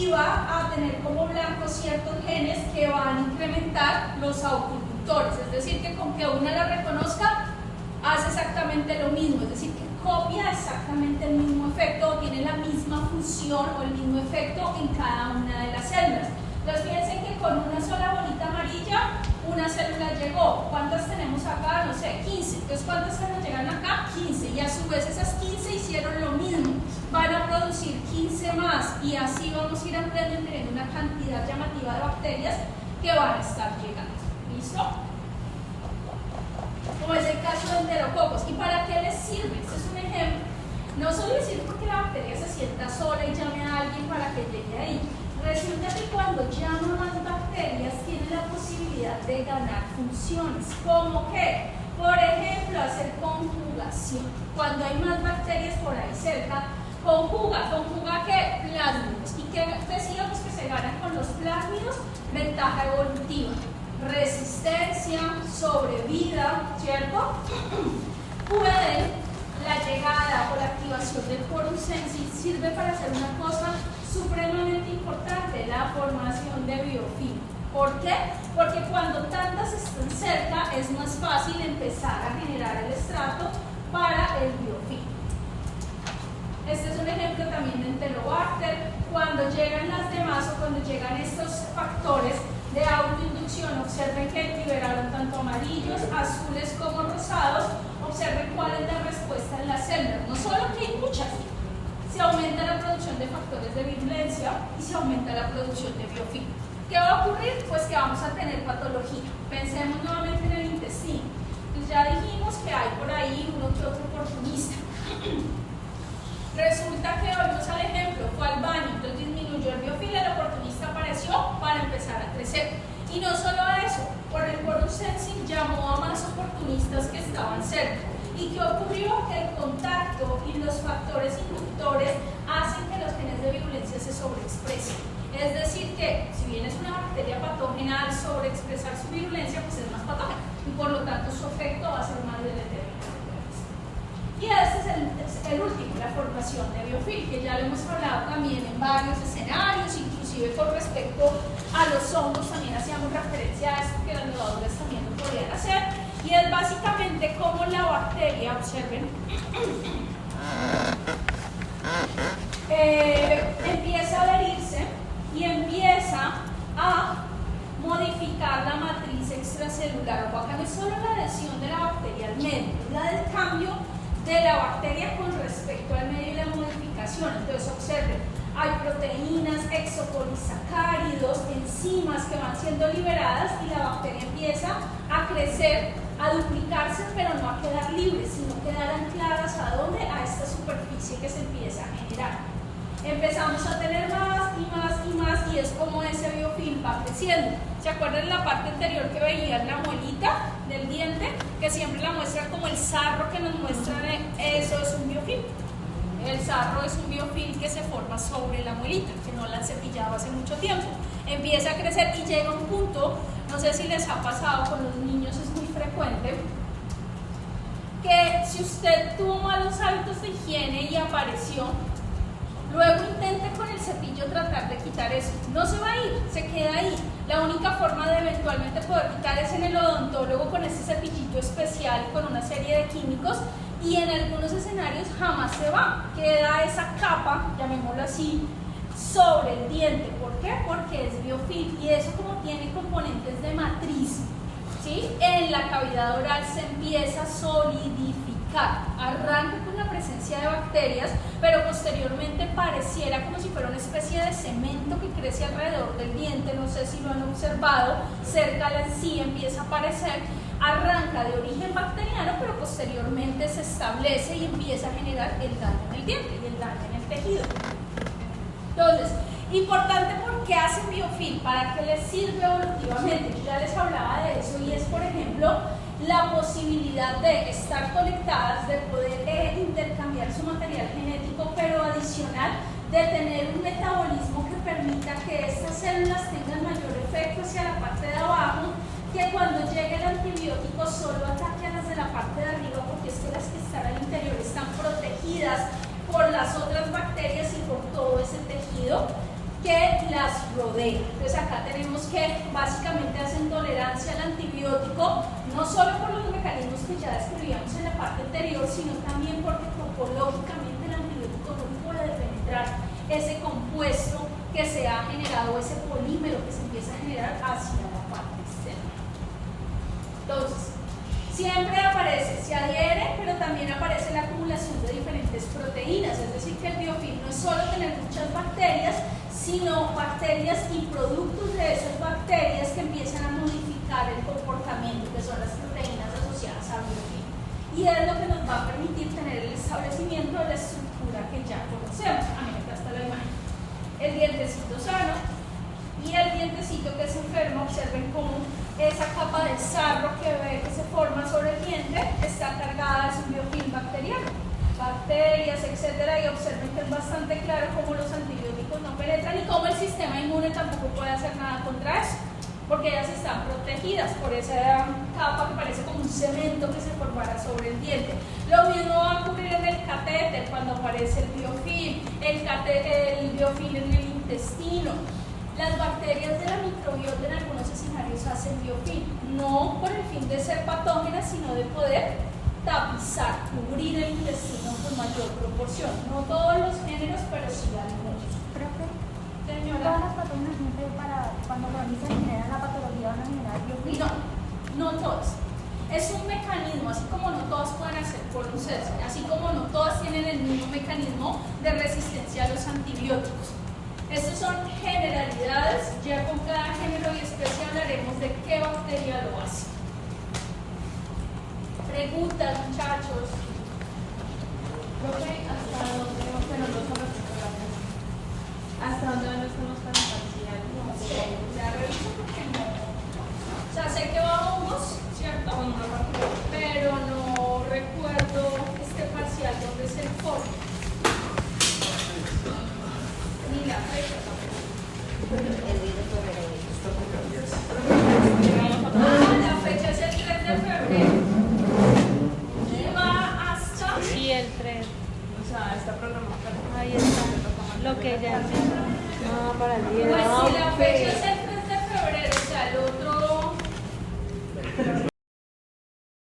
y va a tener como blanco ciertos genes que van a incrementar los autoinductores, es decir, que con que una la reconozca hace exactamente lo mismo, es decir, que copia exactamente el mismo efecto o tiene la misma función o el mismo efecto en cada una de las células. Entonces piensen que con una sola bolita amarilla una célula llegó. ¿Cuántas tenemos acá? No sé, 15. Entonces, ¿cuántas células llegan acá? 15. Y a su vez esas 15 hicieron lo mismo. Van a producir 15 más y así vamos a ir ampliando y teniendo una cantidad llamativa de bacterias que van a estar llegando. ¿Listo? Como es el caso de enterococos. ¿Y para qué les sirve? Este es un ejemplo. No solo les sirve porque la bacteria se sienta sola y llame a alguien para que llegue ahí. Resulta que cuando llama más bacterias tiene la posibilidad de ganar funciones. ¿Cómo qué? Por ejemplo, hacer conjugación. Cuando hay más bacterias por ahí cerca, conjuga qué? Plásmidos. ¿Y qué decíamos que se ganan con los plásmidos? Ventaja evolutiva, resistencia, sobrevida, ¿cierto? Pueden, la llegada o la activación del quorum sensing sirve para hacer una cosa supremamente importante, la formación de biofilm. ¿Por qué? Porque cuando tantas están cerca es más fácil empezar a generar el estrato para el biofilm. Este es un ejemplo también de Enterobacter. Cuando llegan las demás o cuando llegan estos factores de autoinducción, observen que liberaron tanto amarillos, azules como rosados. Observen cuál es la respuesta en las células. No solo que hay muchas, se aumenta la producción de factores de virulencia y se aumenta la producción de biofilm. ¿Qué va a ocurrir? Pues que vamos a tener patología. Pensemos nuevamente en el intestino. Pues ya dijimos que hay por ahí uno que otro oportunista. Resulta que volvemos al ejemplo, fue al baño, entonces disminuyó el biofilm, el oportunista apareció para empezar a crecer. Y no solo eso, por el quorum sensing llamó a más oportunistas que estaban cerca. ¿Y qué ocurrió? Que el contacto y los factores inductores hacen que los genes de virulencia se sobreexpresen. Es decir que, si bien es una bacteria patógena, al sobreexpresar su virulencia, pues es más patógena. Y por lo tanto su efecto va a ser más deletério. Y este es el último, la formación de biofilm, que ya lo hemos hablado también en varios escenarios, inclusive con respecto a los hongos también hacíamos referencia a esto que las levaduras también lo podían hacer. Y es básicamente como la bacteria, observen, empieza a adherirse y empieza a modificar la matriz extracelular. O acá no es solo la adhesión de la bacteria al medio, es la del cambio de la bacteria con respecto al medio y la modificación. Entonces observen, hay proteínas, exopolisacáridos, enzimas que van siendo liberadas y la bacteria empieza a crecer, a duplicarse, pero no a quedar libres, sino quedar ancladas a dónde, a esta superficie que se empieza a generar. Empezamos a tener más y más y más y es como ese biofilm va creciendo. ¿Se acuerdan la parte anterior que veían la muelita del diente? Que siempre la muestra como el sarro que nos muestran, eso es un biofilm. El sarro es un biofilm que se forma sobre la muelita, que no la han cepillado hace mucho tiempo. Empieza a crecer y llega a un punto, no sé si les ha pasado, con los niños es muy frecuente, que si usted tuvo malos hábitos de higiene y apareció, luego intente con el cepillo tratar de quitar eso. No se va a ir, se queda ahí. La única forma de eventualmente poder quitar es en el odontólogo con ese cepillito especial con una serie de químicos y en algunos escenarios jamás se va. Queda esa capa, llamémoslo así, sobre el diente. ¿Por qué? Porque es biofilm y eso como tiene componentes de matriz, ¿sí? En la cavidad oral se empieza a solidificar. Arranca con la presencia de bacterias, pero posteriormente pareciera como si fuera una especie de cemento que crece alrededor del diente. No sé si lo han observado, cerca de la encía empieza a aparecer. Arranca de origen bacteriano, pero posteriormente se establece y empieza a generar el daño en el diente y el daño en el tejido. Entonces, importante porque hacen biofilm, para qué les sirve evolutivamente. Yo ya les hablaba de eso y es, por ejemplo, la posibilidad de estar conectadas, de poder intercambiar su material genético, pero adicional de tener un metabolismo que permita que estas células tengan mayor efecto hacia la parte de abajo, que cuando llegue el antibiótico solo ataque a las de la parte de arriba, porque es que las que están al interior están protegidas por las otras bacterias y por todo ese tejido. que las rodea. Entonces acá tenemos que básicamente hacen tolerancia al antibiótico, no solo por los mecanismos que ya describíamos en la parte anterior, sino también porque topológicamente el antibiótico no puede penetrar ese compuesto que se ha generado, ese polímero que se empieza a generar hacia la parte externa. Entonces, siempre aparece, se adhiere, pero también aparece la acumulación de diferentes proteínas, es decir, que el biofilm no es solo tener muchas bacterias, sino bacterias y productos de esas bacterias que empiezan a modificar el comportamiento, que son las proteínas asociadas al biofilm. Y es lo que nos va a permitir tener el establecimiento de la estructura que ya conocemos. Acá está la imagen. El dientecito sano y el dientecito que se enferma. Observen cómo esa capa de sarro que se forma sobre el diente está cargada de un biofilm bacteriano, bacterias, etcétera, y observen que es bastante claro cómo los antibióticos no penetran y cómo el sistema inmune tampoco puede hacer nada contra eso, porque ellas están protegidas por esa capa que parece como un cemento que se formara sobre el diente. Lo mismo va a ocurrir en el catéter cuando aparece el biofilm, el biofilm en el intestino. Las bacterias de la microbiota en algunos escenarios hacen biofilm, no por el fin de ser patógenas, sino de poder tapizar, cubrir el intestino con mayor proporción. No todos los géneros, pero sí algunos. Profe, Señora. ¿todas las patógenas siempre para cuando se genera la patología van a generar biofilm? No todas. Es un mecanismo, así como no todas pueden hacer procesos, así como no todas tienen el mismo mecanismo de resistencia a los antibióticos. Estas son generalidades, ya con cada género y especie hablaremos de qué bacteria lo hace. Preguntas, muchachos. Profe, ¿hasta dónde pero no son los programas? ¿Hasta dónde van los para parcial? No sé, ya reviso porque no. O sea, sé que va hongos, ¿cierto? Pero no recuerdo este parcial donde se informa. Ni la fecha tampoco. La fecha es el 3 de febrero. Y va hasta. Sí, el 3. O sea, está programado para Ahí está. Lo que ya para el día. Pues si la fecha es el 3 de febrero, o sea, el otro.